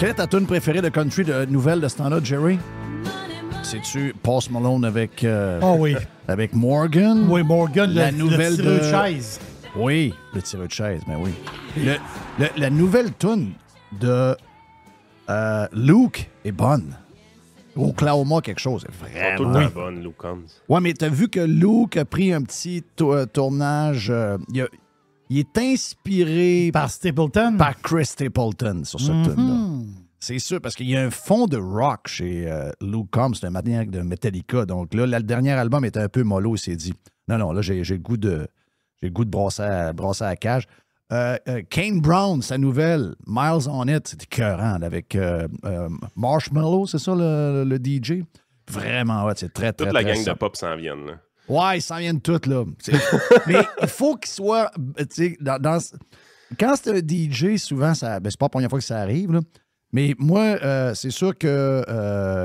Quelle est ta tune préférée de country de nouvelle de ce temps-là, Jerry? C'est-tu Post Malone avec, oui. avec Morgan? Oui, Morgan, la nouvelle le tireur de chaise. Oui, le tireur de chaise, ben oui. La nouvelle tune de Luke est bonne. Oklahoma, quelque chose. Vraiment. Tout le temps bonne, Luke Combs. Ouais, mais t'as vu que Luke a pris un petit tournage. Il est inspiré par Stapleton. Par Chris Stapleton sur cette tune-là. C'est sûr, parce qu'il y a un fond de rock chez Luke Combs, c'est un maniaque de Metallica. Donc là, le dernier album était un peu mollo, il s'est dit. Non, là, j'ai le goût de brosser à la cage. Kane Brown, sa nouvelle, Miles on It, c'était écœurant, avec Marshmallow, c'est ça le DJ? Vraiment, ouais, c'est très, très, Toute la très gang simple. de pop s'en viennent, là. Ouais, ils s'en viennent toutes, là. Mais il faut qu'il soit, tu sais, quand c'est un DJ, souvent, c'est pas la première fois que ça arrive, là. Mais moi, c'est sûr que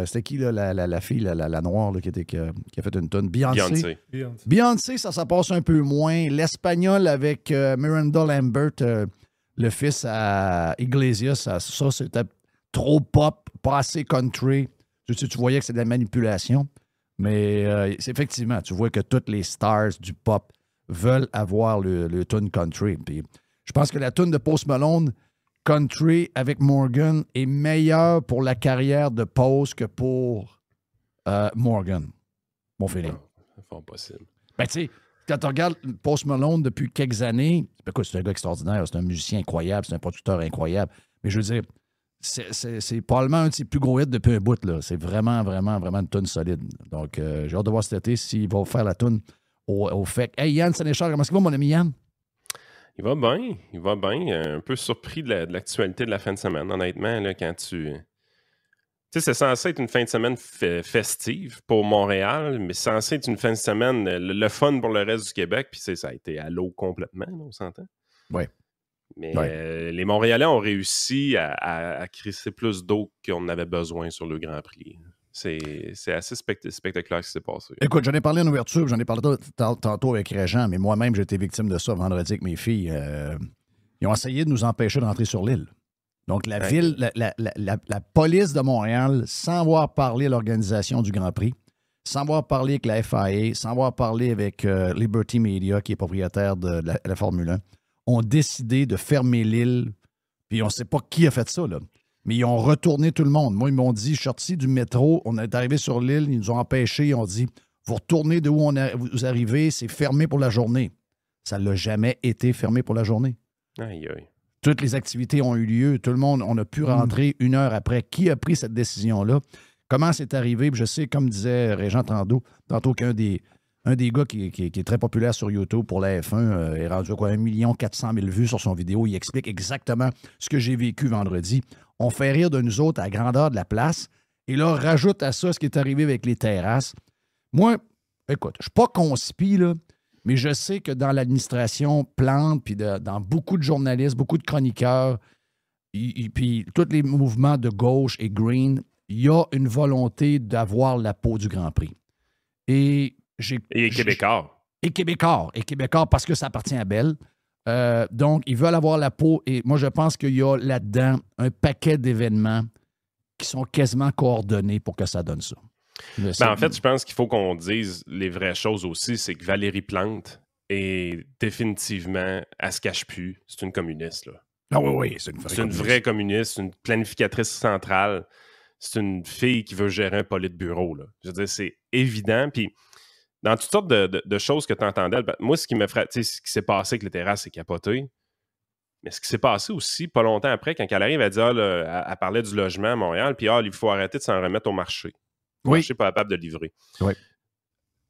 c'était qui, là, la fille, la noire, là, qui a fait une tonne? Beyoncé. Beyoncé, ça passe un peu moins. L'Espagnol avec Miranda Lambert, le fils à Iglesias, ça c'était trop pop, pas assez country. Tu voyais que c'est de la manipulation. Mais c'est effectivement, tu vois que toutes les stars du pop veulent avoir le tune country. Puis, je pense que la tune de Post Malone, country avec Morgan, est meilleure pour la carrière de Post que pour Morgan. Mon feeling. C'est pas possible. Ben, tu sais, quand tu regardes Post Malone depuis quelques années, c'est un gars extraordinaire, c'est un musicien incroyable, c'est un producteur incroyable. Mais je veux dire, c'est probablement un de ses plus gros hits depuis un bout, là. C'est vraiment, vraiment, vraiment une tune solide. Donc, j'ai hâte de voir cet été s'il va faire la tune au fait. Hey, Yann Sénéchal, comment est-ce qu'il va, mon ami Yann? Il va bien. Un peu surpris de l'actualité de la fin de semaine, honnêtement, là, quand tu... Tu sais, c'est censé être une fin de semaine festive pour Montréal, mais c'est censé être une fin de semaine le fun pour le reste du Québec, puis ça a été à l'eau complètement, là, on s'entend? Oui. Mais les Montréalais ont réussi à crisser plus d'eau qu'on avait besoin sur le Grand Prix. C'est assez spectaculaire ce qui s'est passé. Écoute, j'en ai parlé en ouverture, j'en ai parlé tantôt avec Régent, mais moi-même, j'ai été victime de ça vendredi avec mes filles. Ils ont essayé de nous empêcher de rentrer sur l'île. Donc, la ville, la police de Montréal, sans avoir parlé à l'organisation du Grand Prix, sans avoir parlé avec la FIA, sans avoir parlé avec Liberty Media, qui est propriétaire de la Formule 1, ont décidé de fermer l'île. Puis on ne sait pas qui a fait ça, là. Mais ils ont retourné tout le monde. Moi, ils m'ont dit, je suis sorti du métro, on est arrivé sur l'île, ils nous ont empêchés, ils ont dit, vous retournez de où vous arrivez, c'est fermé pour la journée. Ça ne l'a jamais été fermé pour la journée. Aïe, aïe. Toutes les activités ont eu lieu, tout le monde, on a pu rentrer une heure après. Qui a pris cette décision-là? Comment c'est arrivé? Puis je sais, comme disait Régent tantôt qu'un des gars qui est très populaire sur YouTube pour la F1 est rendu à quoi, 1 400 000 vues sur son vidéo. Il explique exactement ce que j'ai vécu vendredi. On fait rire de nous autres à la grandeur de la place. Et là, rajoute à ça ce qui est arrivé avec les terrasses. Moi, écoute, je ne suis pas conspi, là, mais je sais que dans l'administration Plante, puis dans beaucoup de journalistes, beaucoup de chroniqueurs, puis tous les mouvements de gauche et green, il y a une volonté d'avoir la peau du Grand Prix. Et Québécois. Et Québécois parce que ça appartient à Bell. Donc, ils veulent avoir la peau. Et moi, je pense qu'il y a là-dedans un paquet d'événements qui sont quasiment coordonnés pour que ça donne ça. En fait, je pense qu'il faut qu'on dise les vraies choses aussi. C'est que Valérie Plante est définitivement, elle se cache plus. C'est une communiste, là. Ah oui, c'est une vraie communiste, c'est une planificatrice centrale. C'est une fille qui veut gérer un politburo, là. Je veux dire, c'est évident. Puis, dans toutes sortes de choses que tu entendais, moi, ce qui me frappe, tu sais, ce qui s'est passé avec les terrasses, c'est capoté. Mais ce qui s'est passé aussi, pas longtemps après, quand elle arrive, elle dit, elle parlait du logement à Montréal, puis il faut arrêter de s'en remettre au marché. Le marché n'est pas capable de livrer. Oui.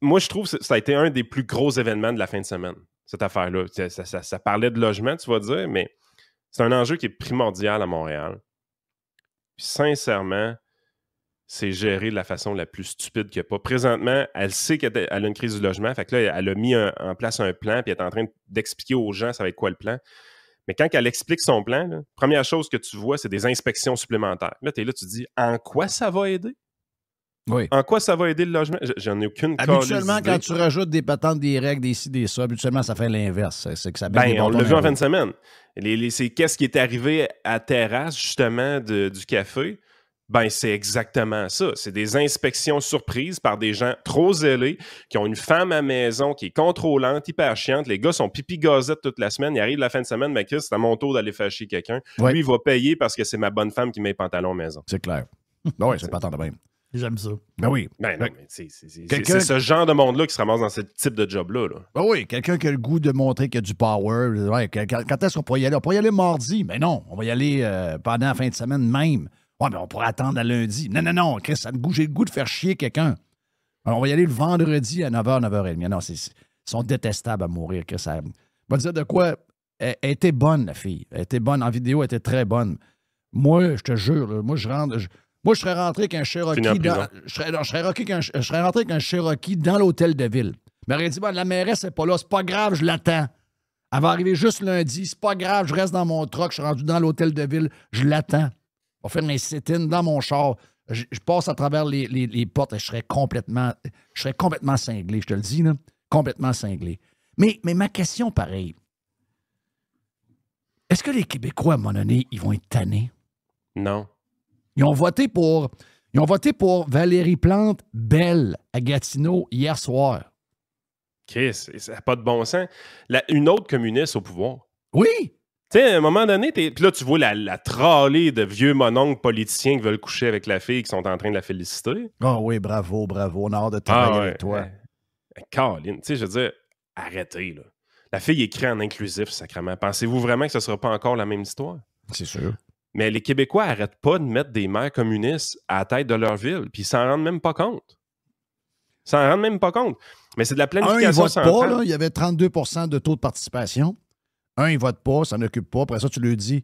Moi, je trouve que ça a été un des plus gros événements de la fin de semaine, cette affaire-là. Ça parlait de logement, tu vas dire, mais c'est un enjeu qui est primordial à Montréal. Puis sincèrement, c'est géré de la façon la plus stupide qu'il n'y a pas. Présentement, elle sait qu'elle a une crise du logement, fait que là, elle a mis en place un plan, puis elle est en train d'expliquer aux gens ça va être quoi le plan. Mais quand elle explique son plan, la première chose que tu vois, c'est des inspections supplémentaires. Là, tu es là, tu te dis, en quoi ça va aider? Oui. En quoi ça va aider le logement? J'en ai aucune Habituellement, idée. quand tu rajoutes des patentes, des règles, des ci, des ça, habituellement, ça fait l'inverse. C'est que ça met des bâtons On l'a vu dans en les fin de semaine. C'est qu'est-ce qui est arrivé à terrasse, justement, du café? C'est exactement ça. C'est des inspections surprises par des gens trop zélés, qui ont une femme à la maison qui est contrôlante, hyper chiante. Les gars sont pipi-gazettes toute la semaine. Ils arrivent la fin de semaine, mais Chris, c'est à mon tour d'aller fâcher quelqu'un. Ouais. Lui, il va payer parce que c'est ma bonne femme qui met les pantalons à la maison. C'est clair. Ben oui, c'est pas tant de même. J'aime ça. Ben oui. Non, mais c'est Quelqu'un- ce genre de monde-là qui se ramasse dans ce type de job-là. Là. Ben oui, quelqu'un qui a le goût de montrer qu'il y a du power. Ouais, quand est-ce qu'on pourrait y aller? On pourrait y aller mardi, mais non, on va y aller pendant la fin de semaine même. Ouais, mais on pourrait attendre à lundi. Non, Chris, j'ai le goût de faire chier quelqu'un. Alors, on va y aller le vendredi à 9h, 9h30. Non, ils sont détestables à mourir. Chris. On va dire de quoi? Elle était bonne, la fille. Elle était bonne. En vidéo, elle était très bonne. Moi, je te jure, là, moi, je serais rentré avec un Cherokee. Je serais rentré avec un Cherokee dans l'hôtel de ville. Mais elle aurait dit, la mairesse n'est pas là, c'est pas grave, je l'attends. Elle va arriver juste lundi, c'est pas grave, je reste dans mon truck, je suis rendu dans l'hôtel de ville, je l'attends. On va faire mes sit-ins dans mon char. Je passe à travers les portes et je serais complètement cinglé, je te le dis, là, complètement cinglé. Mais ma question, pareil, est-ce que les Québécois, à un moment donné, ils vont être tannés? Non. Ils ont voté pour Valérie Plante Belle à Gatineau hier soir. Chris, ça n'a pas de bon sens. Une autre communiste au pouvoir. Oui! Tu sais, à un moment donné, puis là, tu vois la tralée de vieux mononcles politiciens qui veulent coucher avec la fille qui sont en train de la féliciter. Ah oui, bravo. On a hâte de travailler avec toi. Caroline, tu sais, je veux dire, arrêtez, là. La fille écrit en inclusif, sacrément. Pensez-vous vraiment que ce ne sera pas encore la même histoire? C'est sûr. Mais les Québécois n'arrêtent pas de mettre des maires communistes à la tête de leur ville, puis ils s'en rendent même pas compte. Mais c'est de la planification centrale. Pas, là, il y avait 32 % de taux de participation. Un, il vote pas, s'en occupe pas. Après ça, tu lui dis,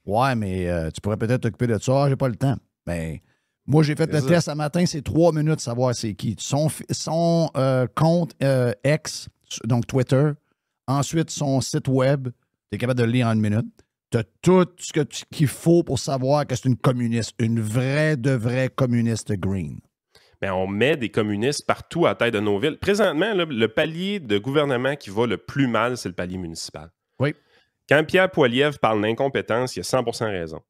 ouais, mais tu pourrais peut-être t'occuper de ça. Ah, j'ai pas le temps. Mais moi, j'ai fait le test ce matin, c'est 3 minutes de savoir c'est qui. Son compte X, donc Twitter. Ensuite, son site web, tu es capable de le lire en 1 minute. Tu as tout ce qu'il faut pour savoir que c'est une communiste, une vraie communiste green. Mais on met des communistes partout à la tête de nos villes. Présentement, là, le palier de gouvernement qui va le plus mal, c'est le palier municipal. Oui. Quand Pierre Poilievre parle d'incompétence, il a 100% raison.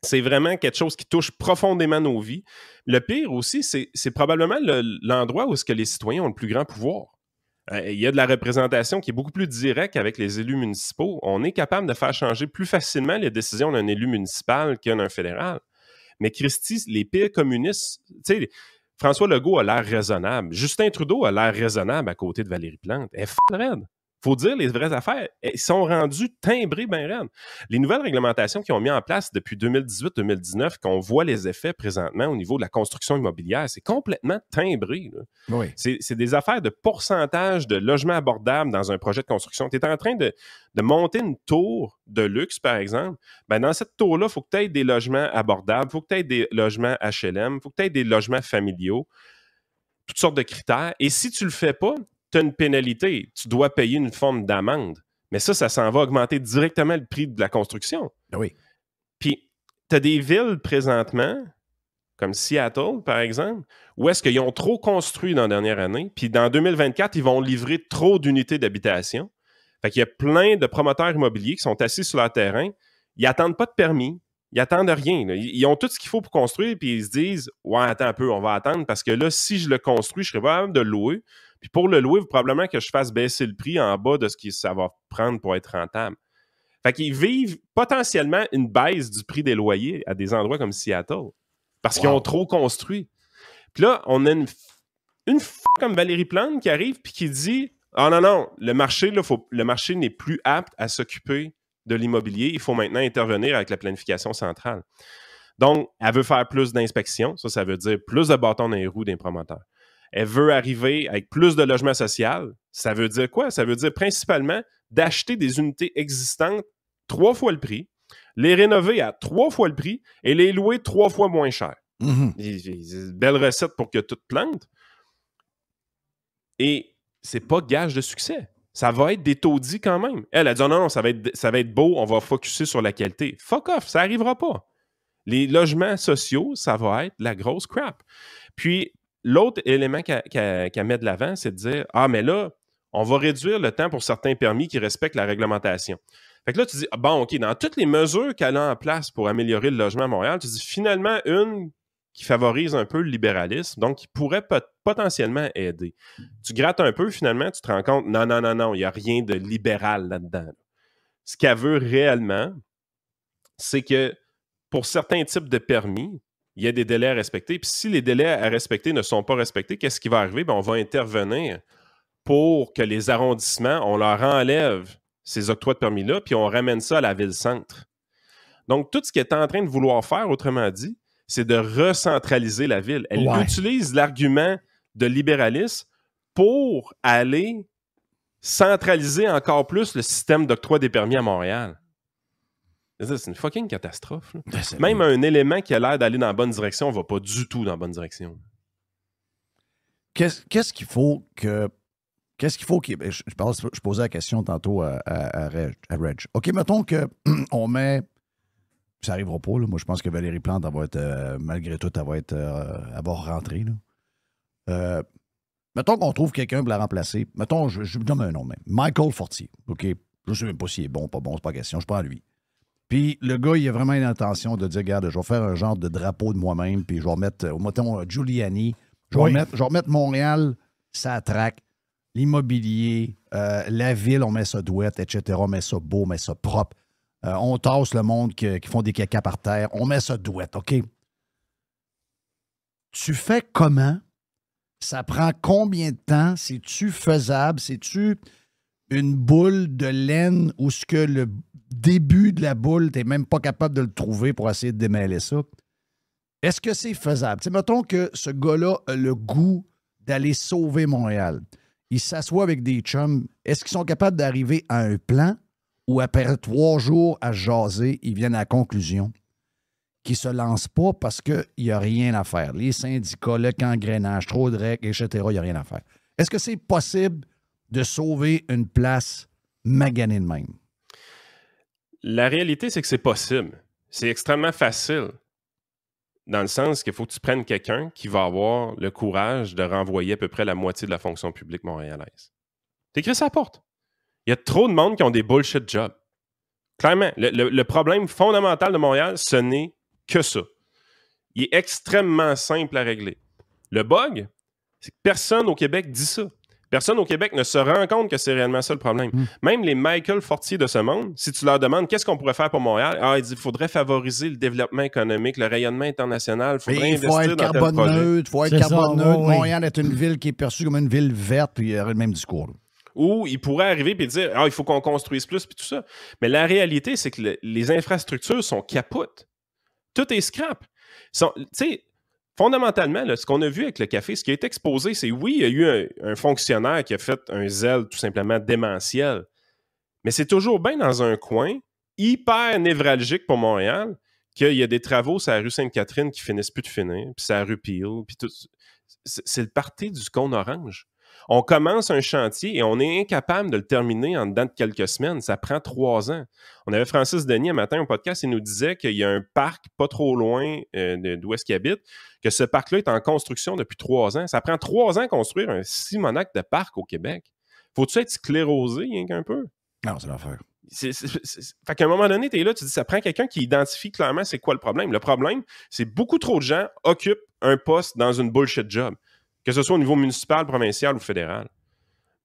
C'est vraiment quelque chose qui touche profondément nos vies. Le pire aussi, c'est probablement l'endroit où est-ce que les citoyens ont le plus grand pouvoir. Il y a de la représentation qui est beaucoup plus directe avec les élus municipaux. On est capable de faire changer plus facilement les décisions d'un élu municipal qu'un fédéral. Mais Christy, les pires communistes, tu sais, François Legault a l'air raisonnable. Justin Trudeau a l'air raisonnable à côté de Valérie Plante. Elle est raide. Faut dire les vraies affaires. Ils sont rendus timbrés bien raides. Les nouvelles réglementations qu'ils ont mis en place depuis 2018-2019, qu'on voit les effets présentement au niveau de la construction immobilière, c'est complètement timbré. Là. Oui. C'est des affaires de pourcentage de logements abordables dans un projet de construction. Tu es en train de monter une tour de luxe, par exemple. Ben, dans cette tour-là, il faut que tu aies des logements abordables, il faut que tu aies des logements HLM, il faut que tu aies des logements familiaux, toutes sortes de critères. Et si tu ne le fais pas, tu as une pénalité, tu dois payer une forme d'amende. Mais ça s'en va augmenter directement le prix de la construction. Oui. Puis, tu as des villes présentement, comme Seattle, par exemple, où est-ce qu'ils ont trop construit dans la dernière année, puis dans 2024, ils vont livrer trop d'unités d'habitation. Fait qu'il y a plein de promoteurs immobiliers qui sont assis sur leur terrain, ils n'attendent pas de permis, ils n'attendent rien. Là. Ils ont tout ce qu'il faut pour construire, puis ils se disent « Ouais, attends un peu, on va attendre, parce que là, si je le construis, je serai pas capable de le louer. » Puis pour le louer, probablement que je fasse baisser le prix en bas de ce que ça va prendre pour être rentable. Fait qu'ils vivent potentiellement une baisse du prix des loyers à des endroits comme Seattle. Parce qu'ils ont trop construit. Puis là, on a une comme Valérie Plante qui arrive puis qui dit « Ah non, le marché, là, le marché n'est plus apte à s'occuper de l'immobilier. Il faut maintenant intervenir avec la planification centrale. » Donc, elle veut faire plus d'inspections. Ça veut dire plus de bâtons dans les roues des promoteurs. Elle veut arriver avec plus de logements sociaux. Ça veut dire quoi? Ça veut dire principalement d'acheter des unités existantes 3 fois le prix, les rénover à 3 fois le prix et les louer 3 fois moins cher. Mm-hmm. Belle recette pour que tout plante. Et c'est pas gage de succès. Ça va être des taudis quand même. Elle a dit non, ça va être beau, on va focusser sur la qualité. Fuck off, ça n'arrivera pas. Les logements sociaux, ça va être la grosse crap. Puis, l'autre élément qu'elle met de l'avant, c'est de dire « Ah, mais là, on va réduire le temps pour certains permis qui respectent la réglementation. » Fait que là, tu dis « Bon, OK, dans toutes les mesures qu'elle a en place pour améliorer le logement à Montréal, tu dis finalement une qui favorise un peu le libéralisme, donc qui pourrait potentiellement aider. » Tu grattes un peu, finalement, tu te rends compte « Non, il n'y a rien de libéral là-dedans. » Ce qu'elle veut réellement, c'est que pour certains types de permis, il y a des délais à respecter. Puis si les délais à respecter ne sont pas respectés, qu'est-ce qui va arriver? Bien, on va intervenir pour que les arrondissements, on leur enlève ces octrois de permis-là, puis on ramène ça à la ville-centre. Donc, tout ce qu'elle est en train de vouloir faire, autrement dit, c'est de recentraliser la ville. Elle utilise l'argument de libéralisme pour aller centraliser encore plus le système d'octroi des permis à Montréal. C'est une fucking catastrophe. Même un élément qui a l'air d'aller dans la bonne direction ne va pas du tout dans la bonne direction. Qu'est-ce qu'il faut que... Je posais la question tantôt à Reg. OK, mettons qu'on met... Ça n'arrivera pas, là. Moi, je pense que Valérie Plante, elle va être, malgré tout, elle va rentrer. Là. Mettons qu'on trouve quelqu'un pour la remplacer. Mettons, je vous donne un nom même. Michael Fortier. OK? Je ne sais même pas s'il est bon ou pas bon, c'est pas question. Je prends lui. Puis le gars, il a vraiment une intention de dire, regarde, je vais faire un genre de drapeau de moi-même, puis je vais remettre, mettons, Giuliani. Je vais remettre Montréal, ça traque. L'immobilier, la ville, on met ça douette, etc. On met ça beau, on met ça propre. On tasse le monde qui font des cacas par terre. On met ça douette, OK? Tu fais comment? Ça prend combien de temps? C'est-tu faisable? C'est-tu une boule de laine où ce que le début de la boule, tu n'es même pas capable de le trouver pour essayer de démêler ça? Est-ce que c'est faisable? T'sais, mettons que ce gars-là a le goût d'aller sauver Montréal. Il s'assoit avec des chums. Est-ce qu'ils sont capables d'arriver à un plan ou après 3 jours à jaser, ils viennent à la conclusion qu'ils ne se lancent pas parce qu'il n'y a rien à faire? Les syndicats, le cangrénage, trop de règles, etc., il n'y a rien à faire. Est-ce que c'est possible de sauver une place maganée de même? La réalité, c'est que c'est possible. C'est extrêmement facile. Dans le sens qu'il faut que tu prennes quelqu'un qui va avoir le courage de renvoyer à peu près la moitié de la fonction publique montréalaise. T'écris ça à la porte. Il y a trop de monde qui ont des bullshit jobs. Clairement, le problème fondamental de Montréal, ce n'est que ça. Il est extrêmement simple à régler. Le bug, c'est que personne au Québec dit ça. Personne au Québec ne se rend compte que c'est réellement ça le problème. Même les Michael Fortier de ce monde, si tu leur demandes qu'est-ce qu'on pourrait faire pour Montréal, ils disent qu'il faudrait favoriser le développement économique, le rayonnement international, il faudrait investir dans tel projet. Il faut être carbone neutre. Montréal est une ville qui est perçue comme une ville verte, puis il y aurait le même discours. Là. Ou il pourrait arriver et dire il faut qu'on construise plus, puis tout ça. Mais la réalité, c'est que les infrastructures sont capotes. Tout est scrap. Tu sais, fondamentalement, là, ce qu'on a vu avec le café, ce qui a été exposé, c'est oui, il y a eu un fonctionnaire qui a fait un zèle tout simplement démentiel. Mais c'est toujours bien dans un coin hyper névralgique pour Montréal qu'il y a des travaux sur la rue Sainte-Catherine qui finissent plus de finir, puis sur la rue Peel, puis tout. C'est le party du cône orange. On commence un chantier et on est incapable de le terminer en dedans de quelques semaines. Ça prend 3 ans. On avait Francis Denis un matin au podcast, il nous disait qu'il y a un parc pas trop loin d'où est-ce qu'il habite, que ce parc-là est en construction depuis 3 ans. Ça prend 3 ans construire un simonac de parc au Québec. Faut-tu être sclérosé, rien qu'un peu? Non, c'est l'affaire. Fait qu'à un moment donné, tu es là, tu dis, ça prend quelqu'un qui identifie clairement c'est quoi le problème. Le problème, c'est beaucoup trop de gens occupent un poste dans une bullshit job. Que ce soit au niveau municipal, provincial ou fédéral.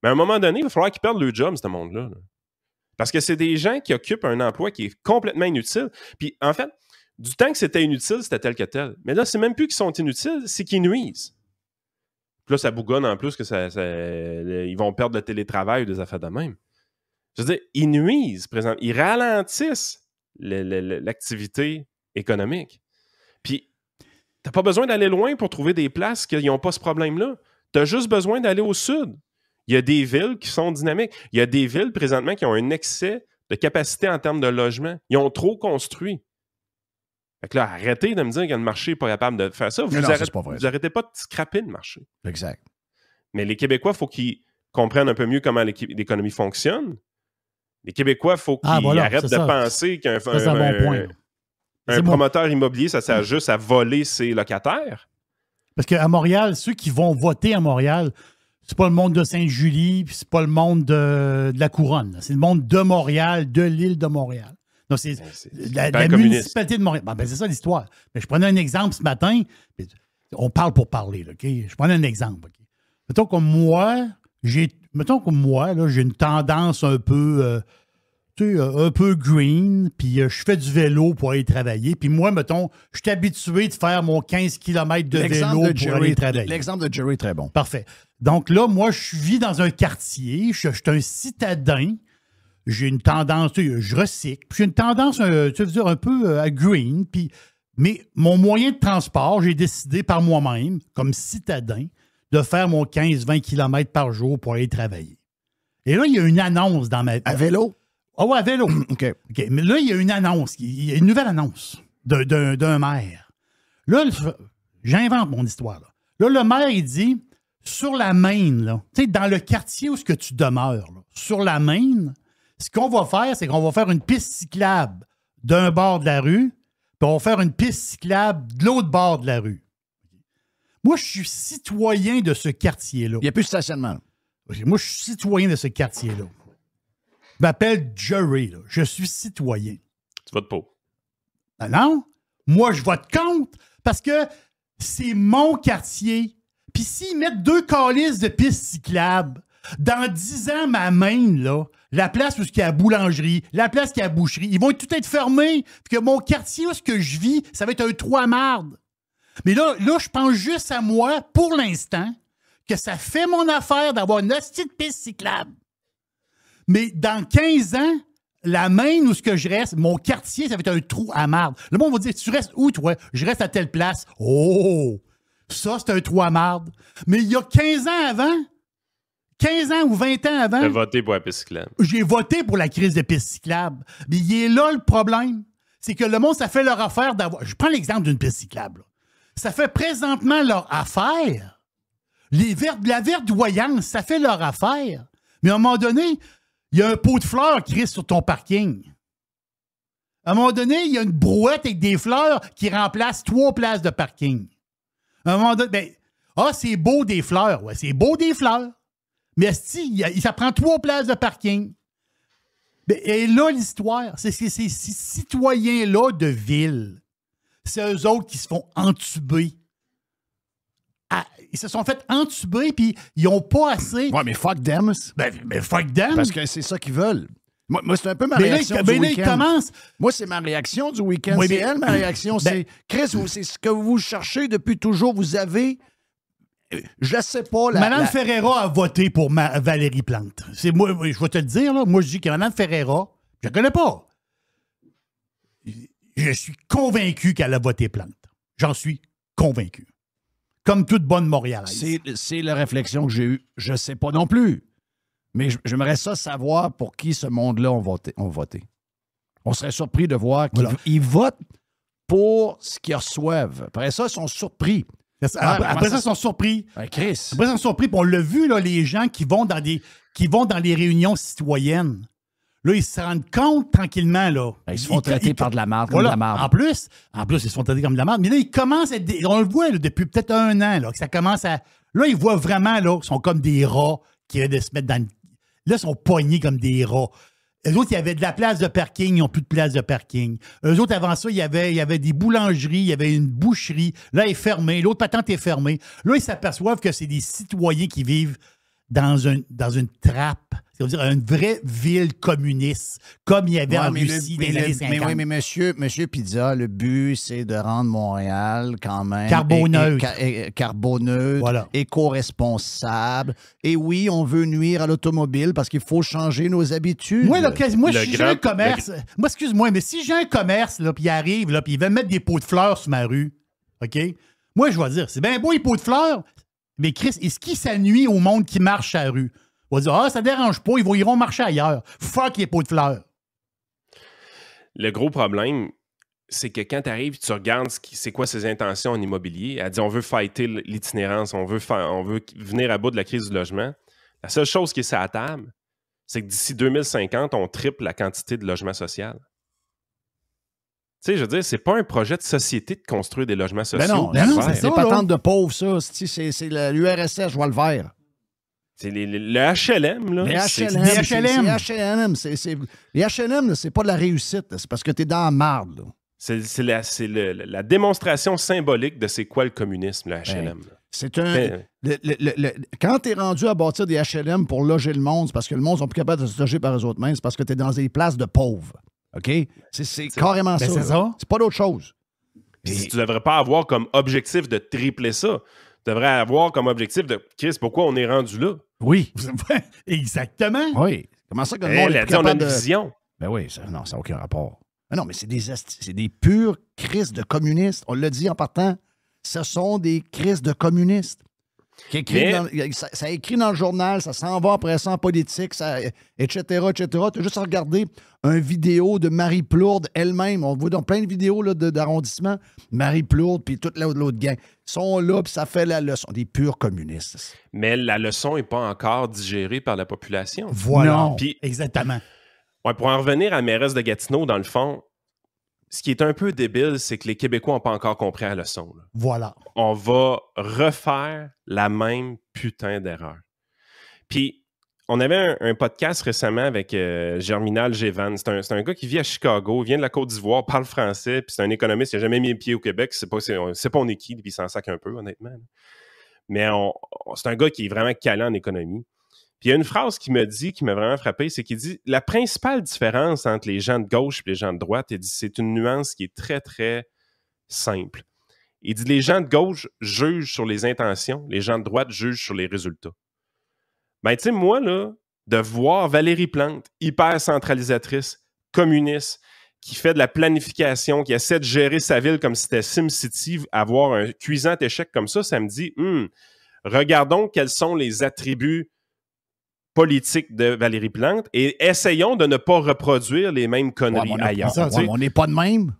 Mais à un moment donné, il va falloir qu'ils perdent le job, ce monde-là. Là. Parce que c'est des gens qui occupent un emploi qui est complètement inutile. Puis, en fait, du temps que c'était inutile, c'était tel que tel. Mais là, c'est même plus qu'ils sont inutiles, c'est qu'ils nuisent. Puis là, ça bougonne en plus que ils vont perdre le télétravail ou des affaires de même. Je veux dire, ils nuisent, présentement. Ils ralentissent l'activité économique. Puis, t'as pas besoin d'aller loin pour trouver des places qui n'ont pas ce problème-là. T'as juste besoin d'aller au sud. Il y a des villes qui sont dynamiques. Il y a des villes, présentement, qui ont un excès de capacité en termes de logement. Ils ont trop construit. Fait que là, arrêtez de me dire que le marché n'est pas capable de faire ça. Vous n'arrêtez pas de scraper le marché. Exact. Mais les Québécois, il faut qu'ils comprennent un peu mieux comment l'économie fonctionne. Les Québécois, il faut qu'ils arrêtent de penser qu'un... C'est un bon point. Un promoteur immobilier, ça sert juste à voler ses locataires? Parce qu'à Montréal, ceux qui vont voter à Montréal, c'est pas le monde de Sainte-Julie, puis c'est pas le monde de la Couronne. C'est le monde de Montréal, de l'île de Montréal. Donc, c'est la municipalité de Montréal. Ben, c'est ça l'histoire. Mais je prenais un exemple ce matin. On parle pour parler, là, OK? Je prenais un exemple. Okay? Mettons que moi, j'ai une tendance un peu, un peu green, puis je fais du vélo pour aller travailler. Puis moi, mettons, je suis habitué de faire mon 15 km de vélo pour aller travailler. L'exemple de Jerry est très bon. Parfait. Donc là, moi, je vis dans un quartier, je suis un citadin, j'ai une tendance, je recycle, puis j'ai une tendance, un peu à green, mais mon moyen de transport, j'ai décidé par moi-même, comme citadin, de faire mon 15-20 km par jour pour aller travailler. Et là, il y a une annonce dans ma... À vélo? Ah ouais, à vélo. OK. Mais là, il y a une annonce, il y a une nouvelle annonce d'un maire. Là, j'invente mon histoire. Là, le maire, il dit, sur la Maine, là, tu sais, dans le quartier où ce que tu demeures, là, sur la Maine, ce qu'on va faire, c'est qu'on va faire une piste cyclable d'un bord de la rue, puis on va faire une piste cyclable de l'autre bord de la rue. Moi, je suis citoyen de ce quartier-là. Il n'y a plus de stationnement. Moi, je suis citoyen de ce quartier-là. Je m'appelle Jerry, là. Je suis citoyen. Tu votes pour. Ben non. Moi, je vote contre parce que c'est mon quartier. Puis s'ils mettent 2 calices de pistes cyclables, dans 10 ans, ma main, là, la place où il y a la boulangerie, la place où il y a la boucherie, ils vont tout être fermés. Puis que mon quartier où je vis, ça va être un trou à marde. Mais là, je pense juste à moi, pour l'instant, que ça fait mon affaire d'avoir une hostie de piste cyclable. Mais dans 15 ans, la Maine où je reste, mon quartier, ça va être un trou à marde. Le monde va dire, tu restes où, toi? Je reste à telle place. Oh! Ça, c'est un trou à marde. Mais il y a 15 ans avant, 15 ans ou 20 ans avant... Tu as voté pour la piste cyclable. J'ai voté pour la crise de piste cyclable. Mais il est là le problème. C'est que le monde, ça fait leur affaire d'avoir... Je prends l'exemple d'une piste cyclable. Là. Ça fait présentement leur affaire. La verdoyance, ça fait leur affaire. Mais à un moment donné... Il y a un pot de fleurs qui reste sur ton parking. À un moment donné, il y a une brouette avec des fleurs qui remplace 3 places de parking. À un moment donné, c'est beau des fleurs. Ouais, c'est beau des fleurs. Mais ça prend 3 places de parking. Et là, l'histoire, c'est ces citoyens-là de ville. C'est eux autres qui se font entuber. Ils se sont fait entuber, puis ils n'ont pas assez... Ouais, mais fuck them. Ben fuck them. Parce que c'est ça qu'ils veulent. Moi c'est un peu ma réaction du week-end. Moi, c'est ma réaction du week-end. Oui, c'est elle, ma réaction. C'est, Chris, c'est ce que vous cherchez depuis toujours. Vous avez... Je ne sais pas... Mme Ferreira a voté pour Valérie Plante. C'est moi, je vais te le dire, là. Moi, je dis que Mme Ferreira, je ne la connais pas. Je suis convaincu qu'elle a voté Plante. J'en suis convaincu. Comme toute bonne Montréalaise. C'est la réflexion que j'ai eue. Je ne sais pas non plus. Mais j'aimerais ça savoir pour qui ce monde-là ont voté. On serait surpris de voir qu'ils votent pour ce qu'ils reçoivent. Après ça, ils sont surpris. Après ça, ils sont surpris. Chris. Après ça, ils sont surpris. Puis on l'a vu, là, les gens qui vont dans les réunions citoyennes. Là, ils se rendent compte tranquillement, là. Ils se font traiter par de la marde, comme de la marde. En plus, ils se font traiter comme de la marde. Mais là, ils commencent à être... On le voit là, depuis peut-être 1 an, là, que ça commence à... Là, ils voient vraiment, là, qu'ils sont comme des rats qui viennent de se mettre dans... Là, ils sont poignés comme des rats. Eux autres, il y avait de la place de parking, ils n'ont plus de place de parking. Eux autres, avant ça, il y avait des boulangeries, il y avait une boucherie. Là, elle est fermée. L'autre patente est fermée. Là, ils s'aperçoivent que c'est des citoyens qui vivent dans une trappe. C'est-à-dire une vraie ville communiste, comme il y avait en Russie dans les années 50. Mais oui, mais monsieur Pizza, le but, c'est de rendre Montréal quand même... Carboneutre. Voilà. Éco-responsable. Et oui, on veut nuire à l'automobile parce qu'il faut changer nos habitudes. Moi, si j'ai un commerce... Moi, excuse-moi, mais si j'ai un commerce, là, puis il arrive, là, puis il va mettre des pots de fleurs sur ma rue, OK? Moi, je vais dire, c'est bien beau les pots de fleurs, mais Chris, est-ce qu'il s'ennuie au monde qui marche à la rue? On va dire, ça dérange pas, ils iront marcher ailleurs. Fuck les pots de fleurs. Le gros problème, c'est que quand tu arrives, tu regardes c'est quoi ses intentions en immobilier. Elle dit, on veut fighter l'itinérance, on veut venir à bout de la crise du logement. La seule chose qui est sur la table, c'est que d'ici 2050, on triple la quantité de logements sociaux. sais, je veux dire, c'est pas un projet de société de construire des logements sociaux. Ben non, c'est c'est ça, pas là. patente de pauvres, ça. C'est l'URSS, je vois le vert. C'est le HLM, là. Les c'est- HLM. des HLM. C'est HLM. Les HLM, là, c'est pas de la réussite. C'est parce que t'es dans la marde. Là. C'est la démonstration symbolique de c'est quoi le communisme, le HLM. là. C'est un. Ben, Quand t'es rendu à bâtir des HLM pour loger le monde, c'est parce que le monde sont plus capables de se loger par eux autres mêmes. C'est parce que t'es dans des places de pauvres. OK? C'est carrément ça. c'est là. ça. C'est pas d'autre chose. Puis tu devrais pas avoir comme objectif de tripler ça. Tu devrais avoir comme objectif de Chris, pourquoi on est rendu là? Oui. Exactement. Oui. Comment ça que le Elle monde est a plus dit, on a capable une de. vision. Ben oui, ça n'a aucun rapport. Mais non, mais c'est des pures crises de communistes. On l'a dit en partant. Ce sont des crises de communistes. Ça écrit dans le journal, ça s'en va après ça en politique, etc., etc. Tu as juste à regarder une vidéo de Marie Plourde elle-même. On voit dans plein de vidéos là, d'arrondissement. Marie Plourde puis toute l'autre gang. Ils sont là, puis ça fait la leçon. Des purs communistes. Mais la leçon n'est pas encore digérée par la population. Voilà. Non. Puis, Exactement. ouais, pour en revenir à la mairesse de Gatineau, dans le fond, ce qui est un peu débile, c'est que les Québécois n'ont pas encore compris la leçon. Là. Voilà. On va refaire la même putain d'erreur. Puis, on avait un podcast récemment avec Germinal Gévan. C'est un gars qui vit à Chicago, vient de la Côte d'Ivoire, parle français, puis c'est un économiste, il n'a jamais mis les pieds au Québec. C'est pas on est qui, puis il s'en sac un peu, honnêtement. Là. Mais c'est un gars qui est vraiment calé en économie. Puis il y a une phrase qui m'a vraiment frappé, c'est qu'il dit la principale différence entre les gens de gauche et les gens de droite, il dit c'est une nuance qui est très, très simple. Il dit les gens de gauche jugent sur les intentions, les gens de droite jugent sur les résultats. Ben, tu sais, moi, là, de voir Valérie Plante, hyper centralisatrice, communiste, qui fait de la planification, qui essaie de gérer sa ville comme si c'était SimCity, avoir un cuisant échec comme ça me dit regardons quels sont les attributs politique de Valérie Plante et essayons de ne pas reproduire les mêmes conneries ailleurs. On n'est pas de même.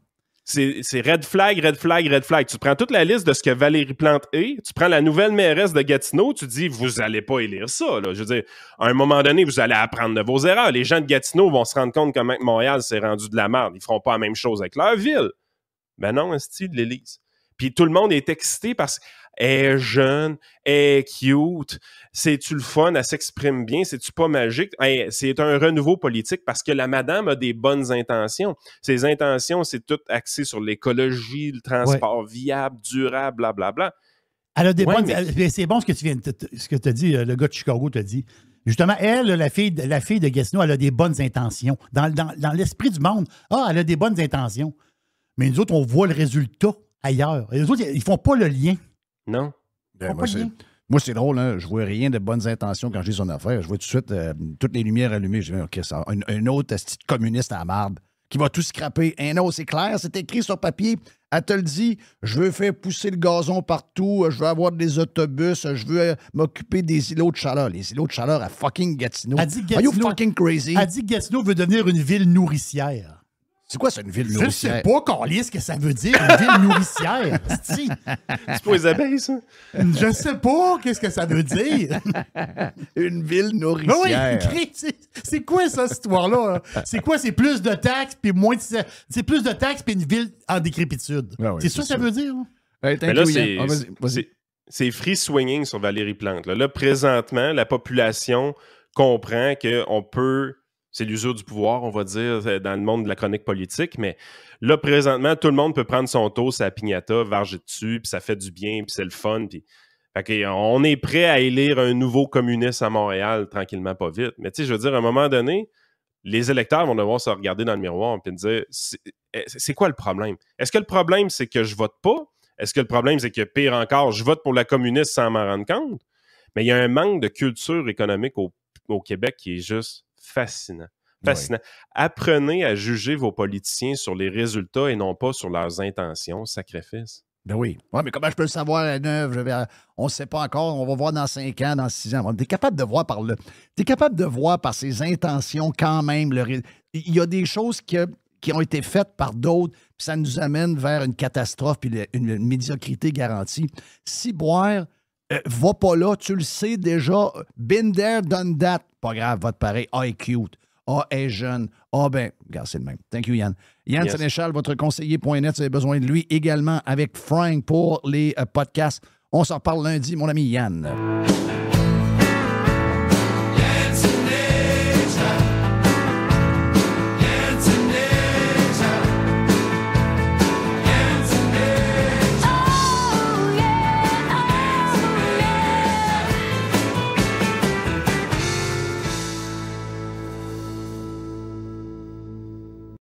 C'est red flag, red flag, red flag. Tu prends toute la liste de ce que Valérie Plante est, tu prends la nouvelle mairesse de Gatineau, tu dis, vous n'allez pas élire ça. Là. Je veux dire, à un moment donné, vous allez apprendre de vos erreurs. Les gens de Gatineau vont se rendre compte comment Montréal s'est rendu de la merde. Ils ne feront pas la même chose avec leur ville. Ben non, c'est-tu de l'Élise. Puis tout le monde est excité parce qu'elle est jeune, elle est cute, c'est-tu le fun, elle s'exprime bien, c'est-tu pas magique? Hey, c'est un renouveau politique parce que la madame a des bonnes intentions. Ses intentions, c'est tout axé sur l'écologie, le transport viable, durable, blablabla. Elle a des bonnes. C'est bon ce que tu as dit, le gars de Chicago t'a dit. Justement, elle, la fille de Gatineau, elle a des bonnes intentions. Dans l'esprit du monde, elle a des bonnes intentions. Mais nous autres, on voit le résultat ailleurs. Et les autres, ils font pas le lien. Non. Moi, c'est drôle, hein? Je vois rien de bonnes intentions quand je dis son affaire. Je vois tout de suite toutes les lumières allumées. Je dis, OK, ça, un autre communiste à la marde qui va tout scraper. Un autre, c'est clair, c'est écrit sur papier. Elle te le dit, je veux faire pousser le gazon partout, je veux avoir des autobus, je veux m'occuper des îlots de chaleur. Les îlots de chaleur à fucking Gatineau. Elle dit Gatineau. Are you fucking crazy? Elle dit que Gatineau veut devenir une ville nourricière. C'est quoi ça, une ville Je nourricière? sais pas, Carlis, ce que ça veut dire, une ville nourricière. C'est pour les abeilles, ça? Je sais pas qu'est-ce que ça veut dire. Une ville Ben nourricière. oui, c'est quoi ça, cette histoire-là? C'est quoi? C'est plus de taxes, puis moins de... C'est plus de taxes, puis une ville en décrépitude. Ah oui, c'est ça que ça veut dire? Hey, Mais là, vas-y. c'est free swinging sur Valérie Plante. Là, présentement, la population comprend qu'on peut... C'est l'usure du pouvoir, on va dire, dans le monde de la chronique politique, mais là, présentement, tout le monde peut prendre son toast à la piñata, varger dessus, puis ça fait du bien, puis c'est le fun, puis... Fait on est prêt à élire un nouveau communiste à Montréal, tranquillement, pas vite. Mais tu sais, je veux dire, à un moment donné, les électeurs vont devoir se regarder dans le miroir et dire, c'est quoi le problème? Est-ce que le problème, c'est que je vote pas? Est-ce que le problème, c'est que, pire encore, je vote pour la communiste sans m'en rendre compte? Mais il y a un manque de culture économique au Québec qui est juste fascinant. Fascinant. Oui. Apprenez à juger vos politiciens sur les résultats et non pas sur leurs intentions, sacrifice. Ben oui. Ouais, mais comment je peux le savoir à 9? On ne sait pas encore. On va voir dans 5 ans, dans 6 ans. T'es capable de voir T'es capable de voir par ses intentions quand même. Il y a des choses qui ont été faites par d'autres, puis ça nous amène vers une catastrophe puis une médiocrité garantie. Si Boire va pas là, tu le sais déjà. Been there, done that. Pas grave, vote pareil. Ah, cute. Ah, elle est jeune. Ah, ben, regarde, c'est le même. Thank you, Yann. Yann Sénéchal, votre conseiller.net, si vous avez besoin de lui également avec Frank pour les podcasts. On s'en reparle lundi, mon ami Yann.